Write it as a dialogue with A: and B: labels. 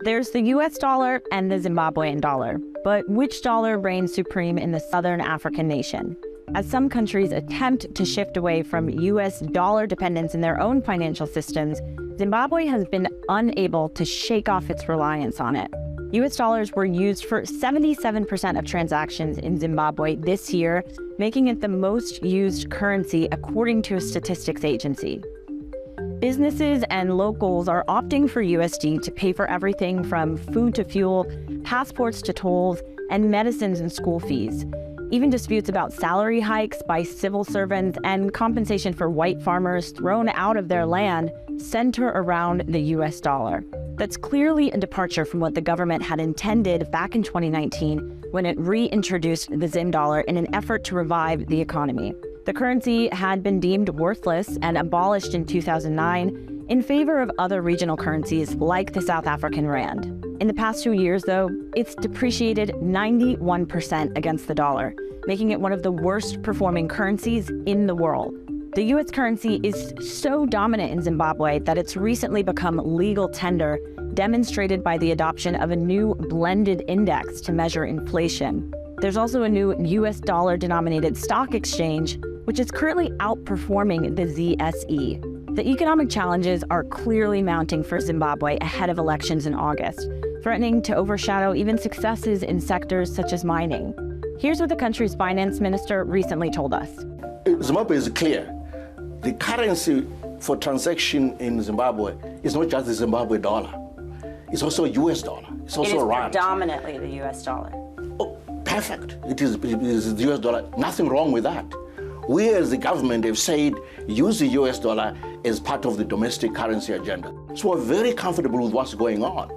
A: There's the US dollar and the Zimbabwean dollar, but which dollar reigns supreme in the southern African nation? As some countries attempt to shift away from US dollar dependence in their own financial systems, Zimbabwe has been unable to shake off its reliance on it. US dollars were used for 77% of transactions in Zimbabwe this year, making it the most used currency according to a statistics agency. Businesses and locals are opting for USD to pay for everything from food to fuel, passports to tolls, and medicines and school fees. Even disputes about salary hikes by civil servants and compensation for white farmers thrown out of their land center around the US dollar. That's clearly a departure from what the government had intended back in 2019 when it reintroduced the Zim dollar in an effort to revive the economy. The currency had been deemed worthless and abolished in 2009 in favor of other regional currencies like the South African rand. In the past 2 years, though, it's depreciated 91% against the dollar, making it one of the worst performing currencies in the world. The US currency is so dominant in Zimbabwe that it's recently become legal tender, demonstrated by the adoption of a new blended index to measure inflation. There's also a new US dollar-denominated stock exchange, which is currently outperforming the ZSE. The economic challenges are clearly mounting for Zimbabwe ahead of elections in August, threatening to overshadow even successes in sectors such as mining. Here's what the country's finance minister recently told us.
B: Zimbabwe is clear. The currency for transaction in Zimbabwe is not just the Zimbabwe dollar. It's also US dollar. It's also rand.
A: Predominantly the US dollar.
B: Oh, perfect. It is the US dollar. Nothing wrong with that. We as the government have said use the US dollar as part of the domestic currency agenda. So we're very comfortable with what's going on.